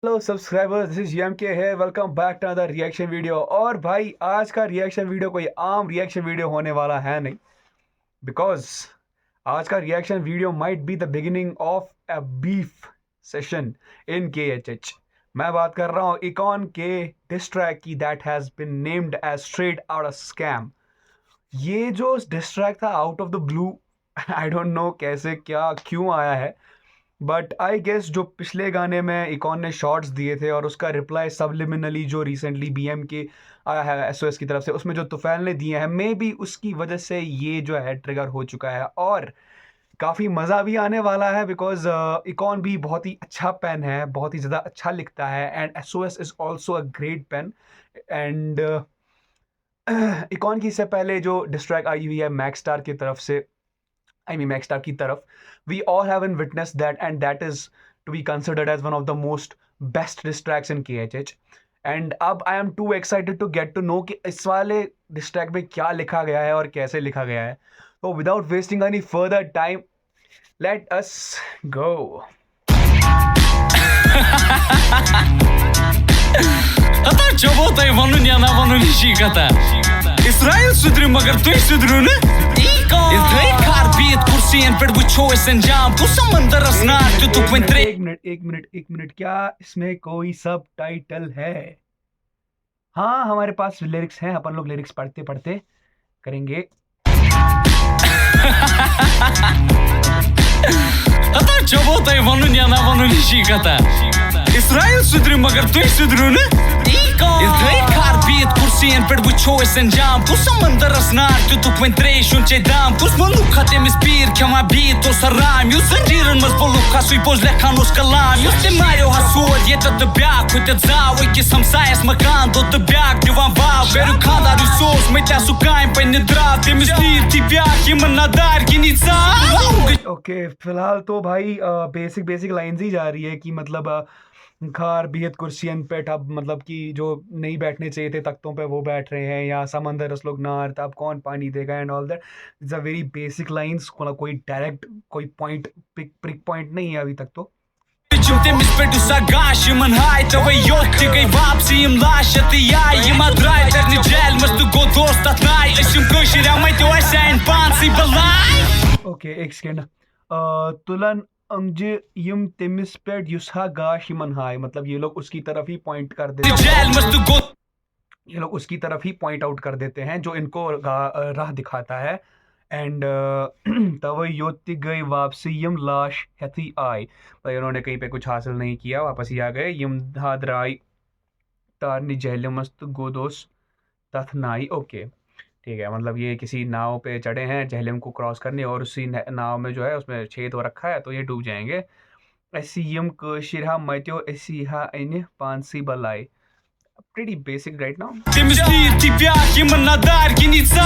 Hello subscribers, this is M K है। Welcome back to other reaction video. और भाई आज का रिएक्शन वीडियो कोई आम रिएक्शन वीडियो होने वाला है नहीं, बिकॉज आज का reaction video might be the beginning of a beef session in KHH। मैं बात कर रहा हूँ इकॉन के डिस ट्रैक की that has been named as straight out of scam. ये जो डिस ट्रैक था out of the blue, I don't know कैसे क्या क्यों आया है, बट आई गेस जो पिछले गाने में इकॉन ने शॉर्ट्स दिए थे और उसका रिप्लाई सबलिमिनली जो रिसेंटली BM के आया है SOS की तरफ से, उसमें जो तुफैल ने दिए हैं, मे बी उसकी वजह से ये जो है ट्रिगर हो चुका है। और काफ़ी मज़ा भी आने वाला है बिकॉज इकॉन भी बहुत ही अच्छा पेन है, बहुत ही ज़्यादा अच्छा लिखता है, and SOS is also a great pen. And icon की इससे पहले जो डिस्ट्रैक आई हुई है मैक्स स्टार की तरफ से, I mean Maxstar की तरफ, we all haven't witnessed that, and that is to be considered as one of the most best diss tracks in KHH. And अब I am too excited to get to know कि इस वाले diss track में क्या लिखा गया है और कैसे लिखा गया है। तो without wasting any further time, let us go. Ata çabotay vanun yana vanun şikata. İsrail südrü मगर तू südrü ने इधर कार बीत कुर्सियन पर बुझो इस अंजाम को समंदर असनार जो तू पंत्रे एक मिनट, क्या इसमें कोई सब टाइटल है? हाँ, हमारे पास लिरिक्स हैं, अपन लोग लिरिक्स पढ़ते पढ़ते करेंगे। Ata çabotay vanun yana vanun şikata. İsrail südrü मगर तू südrü ने इधर कार बीत कुर्सियन पर बुझो इस अंजाम को समंदर असनार जो तू पंत्रे शुंचे दाम कुछ मनुखा तेमिस पीर kama बीत तो सराम यू संजीरन मस पoluka sui pozle kanus kalam you ते मारो हसोद ये तो ब्याक खुद जाओ कि समसायस मकान तो ब्याक दीवान वाव बेरु खादा रिसोर्स मैं क्या सुकाएं पे निद्रा तेमिस पीर ती ब्याक ये मन नादार की नीचा। ओके, फिलहाल तो भाई बेसिक लाइंस ही जा रही है कि मतलब खार बियत कुर्सियन पे अब मतलब कि जो नहीं बैठने चाहिए थे तख्तों पे वो बैठ रहे हैं, या समंदर रस लोग नार अब कौन पानी देगा and all that. It's a very basic lines, कोई डायरेक्ट कोई पॉइंट प्रिक पॉइंट नहीं है अभी तक तो। Temiz pedu sagash man hai tavai yotti gai vapsi im lashati ai im adrai ter ni gel mas tu go dost atnai isim koshira mai to asen pansi balai। Okay, एक second. तुलन अंजे यम तेमिस paid युसहा गाश Yemen हाय, मतलब ये लोग उसकी तरफ ही point कर देते हैं, ये लोग उसकी तरफ ही पॉइंट आउट कर देते हैं जो इनको राह दिखाता है। एंड तव योति गई वापसी यम लाश हथी आई, तो इन्होंने कहीं पे कुछ हासिल नहीं किया, वापस ही आ गए। यम हादराई तारनी जहलमस्त गोदोस तथनाई। ओके ठीक है, मतलब ये किसी नाव पे चढ़े हैं जहलम को क्रॉस करने, और उसी नाव में जो है उसमें छेद हो रखा है, तो ये डूब जाएंगे। ऐसी यम कशिरहा मत्यो ऐसी हा इन पांसी बलाई। Pretty basic right now. Temiz pir ti byak im nadar ki nica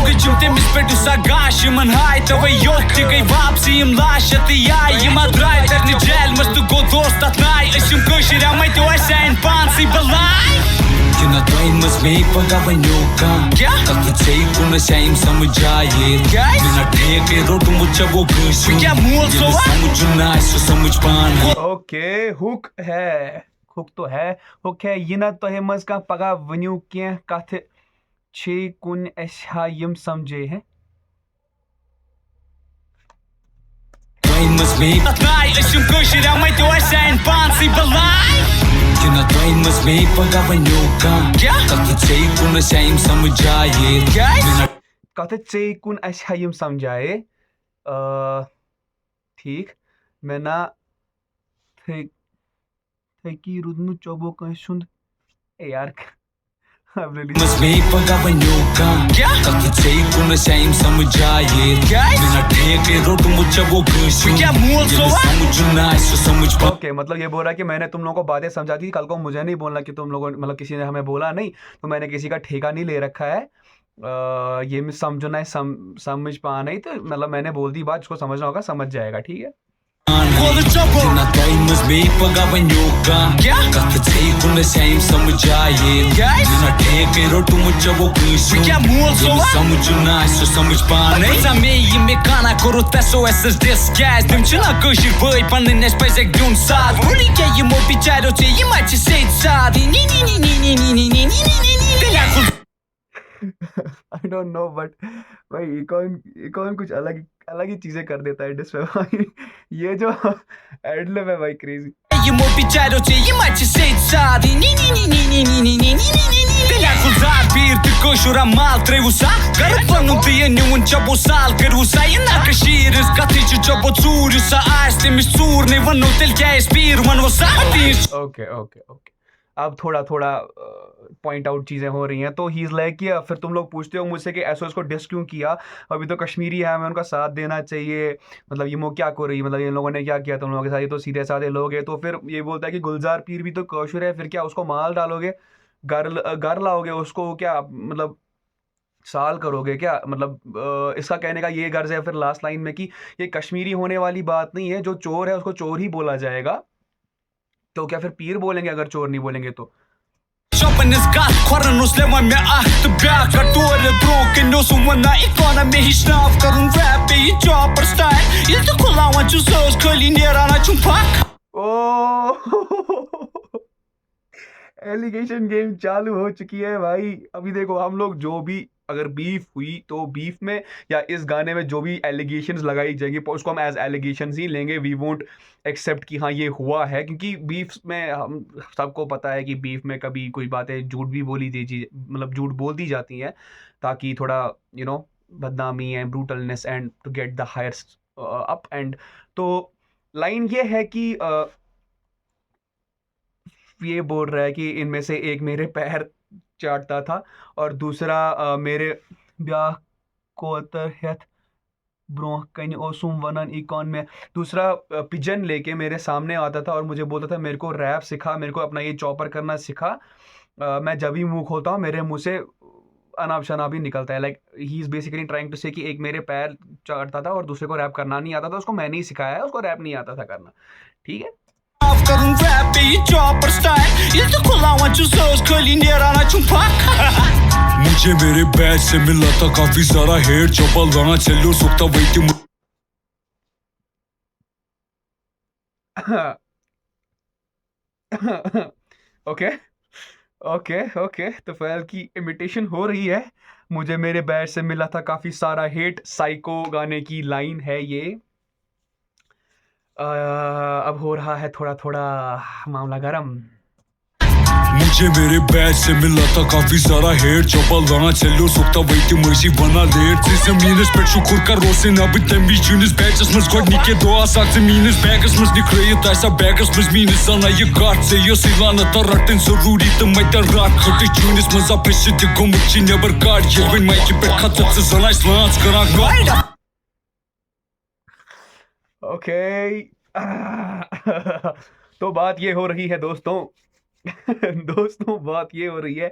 gëjum temiz pedu sagash man hai tavai yotti gai vapsi im lashati ai im adrai ter ni gel mas tu go dost atnai isim koshira mai to asen pansi balai Kina train mas me pagavanyo kam tak tu chei kuna shaim samujhaye mina theke road mucha wo gushu kya mul so samujhna so samujpan Okay, hook है, hook तो है, hook है ये ना तो है मज का पगा वन्यू के कथ छे कुन ऐसा यम समझे हैं। Train me atnai isim koshira mai to asen pansi balai Kina train mas me pagavanyo kam tak tu chei kuna shaim samujhaye mina कथ छे कुन ऐसा यम समझाए। ठीक, मैं ना थे कि रुदनु चोबो कहीं सुन ए यार mas me pagavanyo kam tak tu chei kuna shaim samujhaye mina theke road mucha wo gushu kya mul so samujhna so samujpan okay, मतलब ये बोल रहा है कि मैंने तुम लोगों को बातें समझा दी, कल को मुझे नहीं बोलना कि तुम लोगों मतलब किसी ने हमें बोला नहीं, तो मैंने किसी का ठेका नहीं ले रखा है। ये समझना है, समझ पाना ही, तो मतलब मैंने बोल दी बात, उसको समझना होगा समझ जाएगा, ठीक है। Kolu çabuk Dinatayımız meyip pagavan yoga Katı çeykunu sayım samıcayın Dinatayı rotumu çabuk ışın Dini samıcına iso samıcbane Zameyim mekana korut SOS disguise Dimçina kışır băi până ne spăzec de un sat Ulică e mă picare o ței mai ce se țad I don't know but भाई icon कुछ अलग ही चीजें कर देता है dish में भाई ये जो एडलिब है भाई crazy E mă picare o ței mai ce se țad Telacul bir tıkoşura mal treusa Garıpanın tıyeni un çabosal Kărusa e nacă și râs Ca tici çaboțuri Sa aște mișțuri Nevănu telchea e spir Mă nu sa okay अब थोड़ा point out चीज़ें हो रही हैं तो he is like कि फिर तुम लोग पूछते हो मुझसे कि एसओएस को डिस क्यों किया अभी तो कश्मीरी है हमें उनका साथ देना चाहिए मतलब ये क्या कर रही मतलब इन लोगों ने क्या किया तुम लोगों के साथ ये तो सीधे साधे लोग हैं तो फिर ये बोलता है कि गुलजार पीर भी तो कौशर है फिर क्या उसको माल डालोगे घर लाओगे उसको क्या मतलब साल करोगे क्या मतलब इसका कहने का ये गर्ज है फिर लास्ट लाइन में कि ये कश्मीरी होने वाली बात नहीं है जो चोर है उसको चोर ही बोला जाएगा तो क्या फिर पीर बोलेंगे अगर चोर नहीं बोलेंगे तो Çopanız gat Koranus leva me ahtı bak Artore bronken no sumana ikona me hisnav Karun rap e chopper style Ilde kulawan chu söz Kölinera na chumpak allegation game चालू हो चुकी है भाई अभी देखो हम लोग जो भी अगर बीफ हुई तो बीफ में या इस गाने में जो भी एलिगेशंस लगाई जाएंगी उसको हम एज एलिगेशंस ही लेंगे वी वोंट एक्सेप्ट कि हाँ ये हुआ है क्योंकि बीफ में हम सबको पता है कि बीफ में कभी कोई बातें झूठ भी बोली दी मतलब झूठ बोल दी जाती हैं ताकि थोड़ा बदनामी and brutalness and to get the higher up and तो लाइन ये है कि ये बोल रहा है कि इनमें से एक मेरे पैर चाटता था और दूसरा मेरे ब्याह को तहत ब्रोह कहीं ओसुम वनन इकॉन में दूसरा पिजन लेके मेरे सामने आता था और मुझे बोलता था मेरे को रैप सिखा मेरे को अपना ये चॉपर करना सिखा मैं जब भी मुंह खोलता हूँ मेरे मुंह से अनाब शनाब ही निकलता है like he is basically trying to say कि एक मेरे पैर चाटता था और दूसरे को रैप करना नहीं आता था उसको मैंने ही सिखाया है उसको रैप नहीं आता था करना ठीक है Karun rap e chopper style Ilde kulawan chu söz Kölinera na chumpak मुझे मेरे बैच से मिला था काफी सारा हेट चौपल गाना चलो सुखता वही ओके तो फैल की इमिटेशन हो रही है मुझे मेरे बैच से मिला था काफी सारा हेट साइको गाने की लाइन है ये अब हो रहा है थोड़ा मामला गरम मुझे मेरे बैच से मिला था काफी सारा हेट चौपल गाना चलो सुखता वही मर्जी बना late Zeminis pēc šukur karosin abi tembišķinis Bēčas maz godnike doa sāk zeminis Bēgas maz nikrēja taisa bēgas maz mīnis Sana je kārce, jo silana ta ratin soruri ta maita rak Hati čunis maz apeši te komuči nebar kār Jelvin maiki pēc khatat se zana islāns karak Gaida okay तो बात ये हो रही है दोस्तों बात ये हो रही है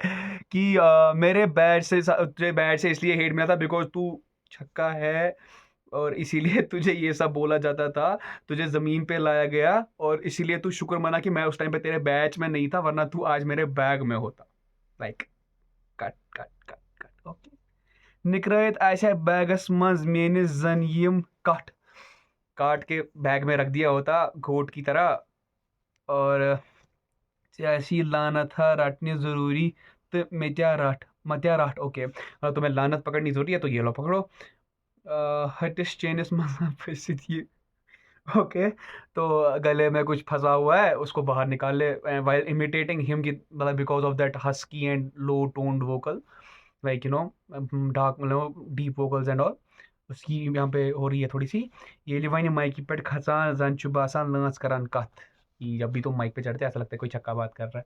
कि मेरे बैट से तुझे बैट से इसलिए हेट मिला था बिकॉज तू छक्का है और इसीलिए तुझे ये सब बोला जाता था तुझे ज़मीन पे लाया गया और इसीलिए तू शुक्र मना कि मैं उस टाइम पे तेरे बैच में नहीं था वरना तू आज मेरे बैग में होता लाइक कट ओके निकरायत ऐसे बैगस मज मेने जन यम काट के बैग में रख दिया होता घोट की तरह और ऐसी लानत था रटनी ज़रूरी तो मत्या राट ओके अगर तुम्हें लानत पकड़नी ज़रूरी है तो ये लो पकड़ो हटिस चेनिस ये ओके तो गले में कुछ फंसा हुआ है उसको बाहर निकाल ले वाइल इमिटेटिंग हिम की मतलब because of that husky and low toned vocal like dark मतलब डीप वोकल्स एंड ऑल उसकी यहाँ पे हो रही है थोड़ी सी ये लिवाइन माइक पे खचान जन बासान लांच करान कत जब भी तुम माइक पे चढ़ते ऐसा लगता है कोई छक्का बात कर रहा है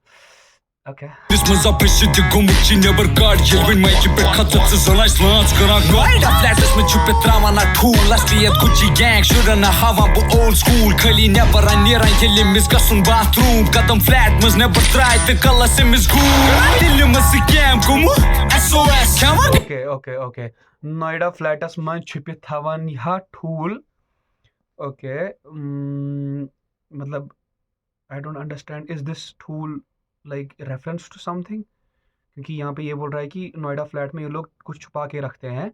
okay This apeși de gomuci nebar kār Jelvin maiki pēc khatat se zana islāns karak Gaida flatas me čupe trama na tool Asliet Gucci gang Shura na hava bu old school Kali nebar aniran jelimiz gasun bathroom Kadam flat mız nebar try te kalasimiz cool Dilimiz scam kumu SOS okay Noida flats मन छुपित थवन यह tool okay, मतलब I don't understand, is this tool like reference to something? क्योंकि यहाँ पे ये बोल रहा है कि नोएडा फ्लैट में ये लोग कुछ छुपा के रखते हैं।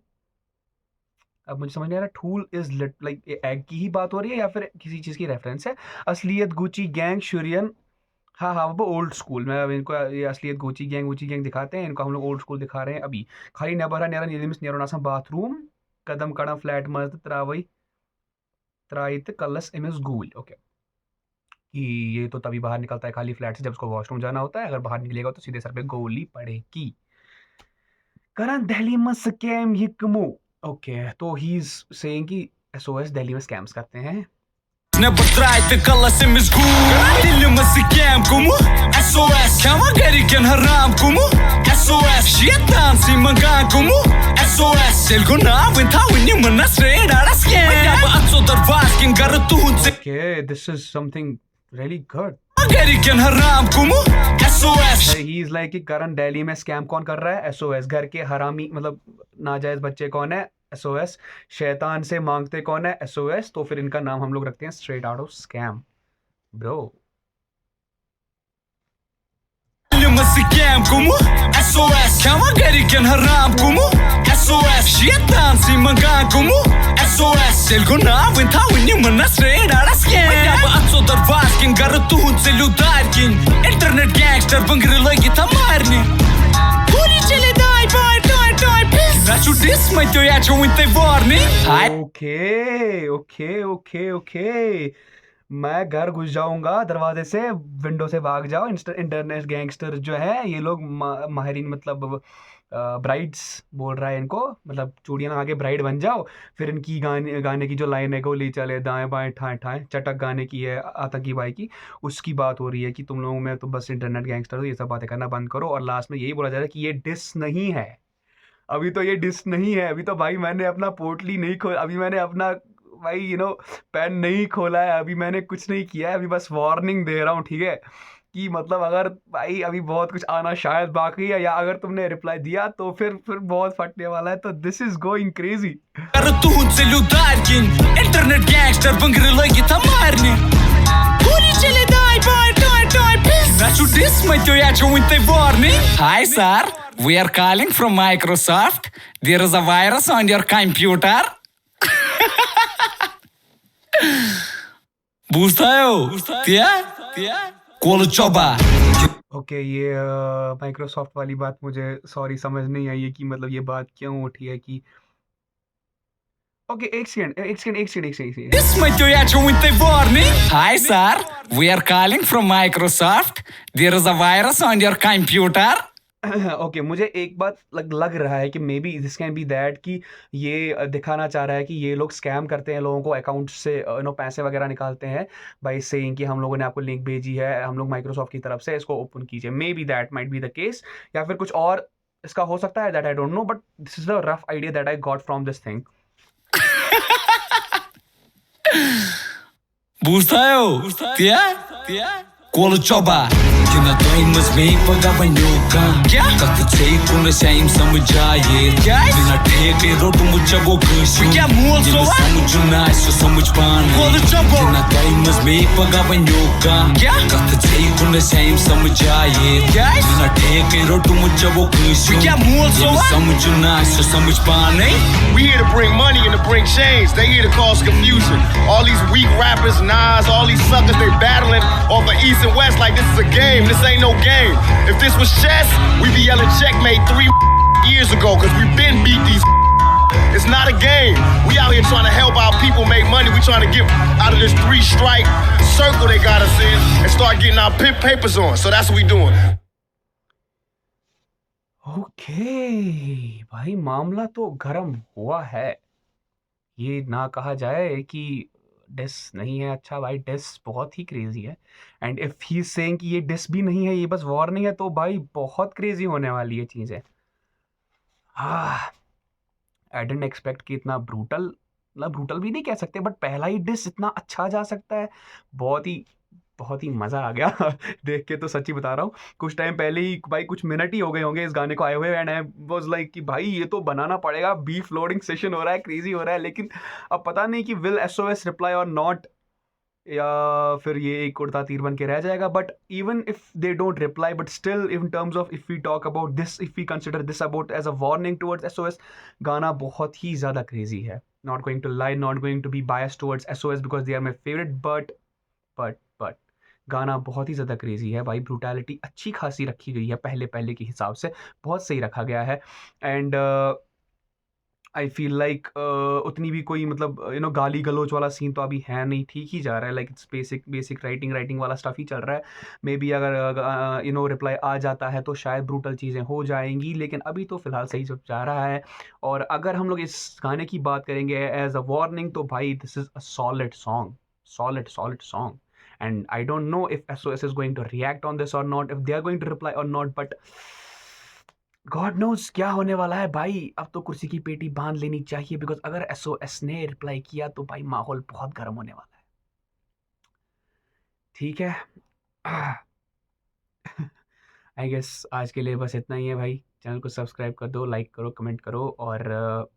अब मुझे समझ नहीं आ रहा, टूल इज लिट लाइक एग की ही बात हो रही है या फिर किसी चीज़ की रेफरेंस है? असलियत गुची गैंग शुरियन, हाँ हाँ, वो ओल्ड स्कूल में। अब इनको ये असलियत गुची गैंग दिखाते हैं, इनको हम लोग ओल्ड स्कूल दिखा रहे हैं अभी। खाली नेबरा नेरा नीलिमिस नेरोनासा बाथरूम कदम कड़ा फ्लैट मज त्रावई त्राइत कलस इमिस गूल। ओके, कि ये तो तभी बाहर निकलता है खाली फ्लैट से जब उसको वॉशरूम जाना होता है, अगर बाहर निकलेगा तो सीधे सर पे गोली पड़ेगी। करंट दिल्ली में स्कैम ये कमो। ओके, तो ही इज सेइंग कि एसओएस दिल्ली में स्कैम्स करते हैं। Never try to call us in school. Dilema scam kumu SOS. Kama gariken haram kumu SOS. Shaitan si mangan kumu SOS. Selgo na winta winni manna straight out of scam. Yaba atso darvas kin gar tuhun se. Okay, this is something really good. Gariken haram kumu SOS. He is like कि current Delhi में scam कौन कर रहा है? SOS. घर के हरामी मतलब नाजायज बच्चे कौन है? एसओएस। शैतान से मांगते कौन है? एसओएस। तो फिर इनका नाम हम लोग रखते हैं straight out of scam bro. Dilema scam kumu SOS. Kama gariken haram kumu SOS. Shaitan si mangan kumu SOS. Selgo na winta winni manna straight out of scam. Yaba atso darvas kin gar tuhun se ludar kin. Internet gangster bangri lagi tamarni. Puri chale dai boy toy toy piss. Nachu dis mai to ya chowinte warning. Okay okay okay okay, मैं घर घुस जाऊंगा दरवाजे से, window से भाग जाओ। Internet gangster जो है ये लोग माहिरीन मतलब ब्राइड्स बोल रहा है इनको, मतलब चूड़ियाँ लगा के ब्राइड बन जाओ। फिर इनकी गाने की जो लाइन है, गोली चले दाएं बाएं ठाएं ठाएं, चटक गाने की है आतंकी भाई की, उसकी बात हो रही है कि तुम लोगों में तो बस इंटरनेट गैंगस्टर हो, ये सब बातें करना बंद करो। और लास्ट में यही बोला जा रहा है कि ये डिस नहीं है। अभी तो ये डिस नहीं है, अभी तो भाई मैंने अपना पोटली नहीं खोला, अभी मैंने अपना भाई पेन नहीं खोला है, अभी मैंने कुछ नहीं किया है, अभी बस वार्निंग दे रहा हूँ, ठीक है? कि मतलब अगर भाई अभी बहुत कुछ आना शायद बाकी है, या अगर तुमने रिप्लाई दिया तो फिर बहुत फटने वाला है। तो this is going crazy. Internet gangster बंगरे लगी tamarni. Puri chale dai boy toy toy piss. Nachu dis mai to ya chowinte warning. Hi sir, we are calling from Microsoft. There is a virus on your computer. Bustayo. Tia? Kolo choba. Okay, ये Microsoft वाली बात मुझे sorry समझ नहीं आई है कि मतलब ये बात क्यों उठी है कि ओके, एक second. This might do ya chowinte warning. Hi sir, we are calling from Microsoft. There is a virus on your computer. Okay, मुझे एक बात लग रहा है कि may be this can be that कि ये दिखाना चाह रहा है कि ये लोग स्कैम करते हैं लोगों को, अकाउंट से पैसे वगैरह निकालते हैं बाय सेइंग कि हम लोगों ने आपको लिंक भेजी है, हम लोग माइक्रोसॉफ्ट की तरफ से, इसको ओपन कीजिए। May be that might be the case, या फिर कुछ और इसका हो सकता है, that I don't no, but this is the rough idea that I got from this thing. Bustayo. Tia? Kolo choba. Kina doimas me pagavanyoka. Kya? Tat sei kuna saim samjhaye. Kina theke rotu muchabo kushu. Kya mual so? Samujhna so samujpan. Kolo choba. Kina doimas me pagavanyoka. Kya? Tat sei kuna saim samjhaye. Kina theke rotu muchabo kushu. Kya mual so? Samujhna so samujpan. We here to bring money and to bring change. They here to cause confusion. All these weak rappers, Nas, all these suckers, they battling off of East and West like this is a game. This ain't no game. If this was chess, we'd be yelling checkmate 3 years ago because we've been beat these. It's not a game. We out here trying to help our people make money. We trying to get out of this 3-strike circle they got us in and start getting our pimp papers on. So that's what we doing. Okay भाई, मामला तो गर्म हुआ है। ये ना कहा जाए कि डिस नहीं है। अच्छा भाई, डिस बहुत ही क्रेजी है। एंड इफ ही सेइंग कि ये डिस भी नहीं है, ये बस वार्निंग है, तो भाई बहुत क्रेजी होने वाली है चीज़ें। आई डेंट एक्सपेक्ट कि इतना ब्रूटल, मतलब ब्रूटल भी नहीं कह सकते, बट पहला ही डिस इतना अच्छा जा सकता है। बहुत ही बहुत ही मज़ा आ गया देख के, तो सच्ची बता रहा हूँ। कुछ टाइम पहले ही भाई, कुछ मिनट ही हो गए होंगे इस गाने को आए हुए, एंड आई वाज लाइक कि भाई ये तो बनाना पड़ेगा, बीफ लोडिंग सेशन हो रहा है, क्रेजी हो रहा है। लेकिन अब पता नहीं कि विल एसओएस रिप्लाई और नॉट, या फिर ये एक उड़ता तीर बन के रह जाएगा। But even if they don't reply, but still in terms of if we talk about this, if we consider this about as a warning towards SOS, गाना बहुत ही ज़्यादा क्रेजी है। Not going to lie, not going to be bias towards SOS because they are my favourite, but गाना बहुत ही ज़्यादा crazy है भाई। ब्रूटैलिटी अच्छी खासी रखी गई है पहले पहले के हिसाब से, बहुत सही रखा गया है। एंड आई फील लाइक उतनी भी कोई मतलब गाली गलोच वाला सीन तो अभी है नहीं, ठीक ही जा रहा है। लाइक इट्स बेसिक राइटिंग वाला स्टफ ही चल रहा है। मे बी अगर रिप्लाई आ जाता है तो शायद ब्रूटल चीज़ें हो जाएंगी, लेकिन अभी तो फिलहाल सही सब जा रहा है। और अगर हम लोग इस गाने की बात करेंगे एज अ वार्निंग, तो भाई this is a solid song, solid song. And I don't know if SOS is going to react on this or not, if they are going to reply or not, but God knows क्या होने वाला है भाई। अब तो कुर्सी की पेटी बांध लेनी चाहिए, बिकॉज अगर SOS ने रिप्लाई किया तो भाई माहौल बहुत गर्म होने वाला है। ठीक है, आई गेस आज के लिए बस इतना ही है भाई। चैनल को सब्सक्राइब कर दो, लाइक करो, कमेंट करो, और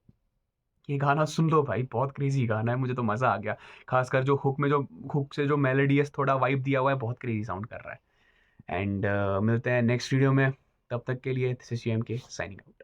ये गाना सुन लो भाई, बहुत क्रेजी गाना है, मुझे तो मज़ा आ गया। खासकर जो हुक से जो मेलोडियस थोड़ा वाइब दिया हुआ है, बहुत क्रेजी साउंड कर रहा है। एंड मिलते हैं नेक्स्ट वीडियो में, तब तक के लिए this is GMK signing out.